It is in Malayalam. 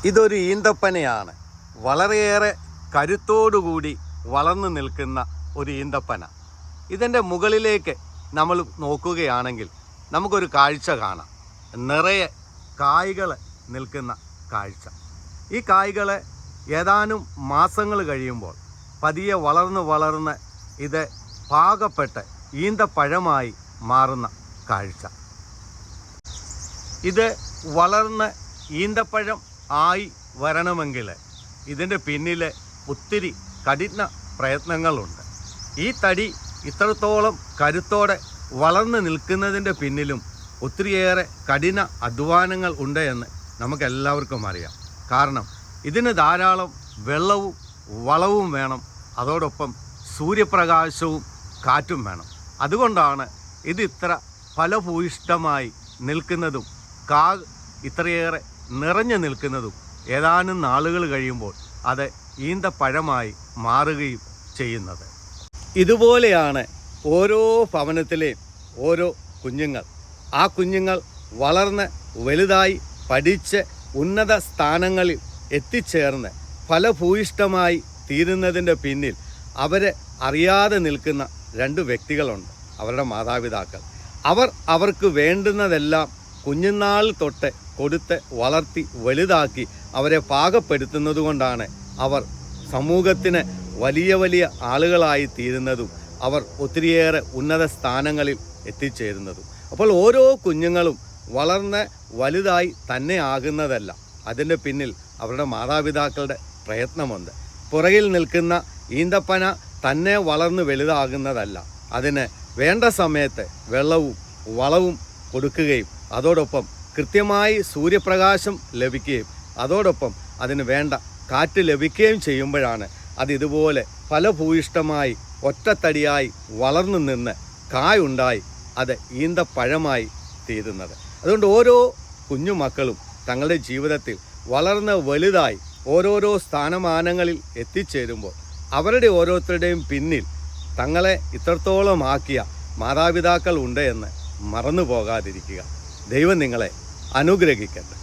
ഇതൊരു ഈന്തപ്പനയാണ്. വളരെയേറെ കരുത്തോടുകൂടി വളർന്നു നിൽക്കുന്ന ഒരു ഈന്തപ്പന. ഇതിൻ്റെ മുകളിലേക്ക് നമ്മൾ നോക്കുകയാണെങ്കിൽ നമുക്കൊരു കാഴ്ച കാണാം. നിറയെ കായ്കൾ നിൽക്കുന്ന കാഴ്ച. ഈ കായ്കൾ ഏതാനും മാസങ്ങൾ കഴിയുമ്പോൾ പതിയെ വളർന്ന് ഇത് പാകപ്പെട്ട് ഈന്തപ്പഴമായി മാറുന്ന കാഴ്ച. ഇത് വളർന്ന് ഈന്തപ്പഴം ആയി വരണമെങ്കിൽ ഇതിൻ്റെ പിന്നിൽ ഒത്തിരി കഠിന പ്രയത്നങ്ങളുണ്ട്. ഈ തടി ഇത്രത്തോളം കരുത്തോടെ വളർന്നു നിൽക്കുന്നതിൻ്റെ പിന്നിലും ഒത്തിരിയേറെ കഠിന അധ്വാനങ്ങൾ ഉണ്ട് എന്ന് നമുക്കെല്ലാവർക്കും അറിയാം. കാരണം ഇതിന് ധാരാളം വെള്ളവും വളവും വേണം, അതോടൊപ്പം സൂര്യപ്രകാശവും കാറ്റും വേണം. അതുകൊണ്ടാണ് ഇത് ഇത്ര ഫലഭൂയിഷ്ടമായി നിൽക്കുന്നതും ഇത്രയേറെ നിറഞ്ഞു നിൽക്കുന്നതും. ഏതാനും നാളുകൾ കഴിയുമ്പോൾ അത് ഈന്തപ്പഴമായി മാറുകയും ചെയ്യുന്നത്. ഇതുപോലെയാണ് ഓരോ ഭവനത്തിലെയും ഓരോ കുഞ്ഞുങ്ങൾ. ആ കുഞ്ഞുങ്ങൾ വളർന്ന് വലുതായി പഠിച്ച് ഉന്നത സ്ഥാനങ്ങളിൽ എത്തിച്ചേർന്ന് ഫലഭൂയിഷ്ടമായി തീരുന്നതിൻ്റെ പിന്നിൽ അവരെ അറിയാതെ നിൽക്കുന്ന രണ്ട് വ്യക്തികളുണ്ട്, അവരുടെ മാതാപിതാക്കൾ. അവർക്ക് വേണ്ടുന്നതെല്ലാം കുഞ്ഞുനാൾ തൊട്ട് കൊടുത്ത് വളർത്തി വലുതാക്കി അവരെ പാകപ്പെടുത്തുന്നത് കൊണ്ടാണ് അവർ സമൂഹത്തിന് വലിയ വലിയ ആളുകളായി തീരുന്നതും അവർ ഒത്തിരിയേറെ ഉന്നത സ്ഥാനങ്ങളിൽ എത്തിച്ചേരുന്നതും. അപ്പോൾ ഓരോ കുഞ്ഞുങ്ങളും വളർന്ന് വലുതായി തന്നെ ആകുന്നതല്ല, അതിൻ്റെ പിന്നിൽ അവരുടെ മാതാപിതാക്കളുടെ പ്രയത്നമുണ്ട്. പുറകിൽ നിൽക്കുന്ന ഈന്തപ്പന തന്നെ വളർന്ന് വലുതാകുന്നതല്ല, അതിന് വേണ്ട സമയത്ത് വെള്ളവും വളവും കൊടുക്കുകയും അതോടൊപ്പം കൃത്യമായി സൂര്യപ്രകാശം ലഭിക്കുകയും അതോടൊപ്പം അതിന് വേണ്ട കാറ്റ് ലഭിക്കുകയും ചെയ്യുമ്പോഴാണ് അതിതുപോലെ ഫലഭൂയിഷ്ടമായി ഒറ്റത്തടിയായി വളർന്നു നിന്ന് കായുണ്ടായി അത് ഈന്തപ്പഴമായി തീരുന്നത്. അതുകൊണ്ട് ഓരോ കുഞ്ഞുമക്കളും തങ്ങളുടെ ജീവിതത്തിൽ വളർന്ന് വലുതായി ഓരോരോ സ്ഥാനമാനങ്ങളിൽ എത്തിച്ചേരുമ്പോൾ അവരുടെ ഓരോരുത്തരുടെയും പിന്നിൽ തങ്ങളെ ഇത്രത്തോളം ആക്കിയ മാതാപിതാക്കൾ ഉണ്ട് എന്ന് മറന്നു പോകാതിരിക്കുക. ദൈവം നിങ്ങളെ അനുഗ്രഹിക്കട്ടെ.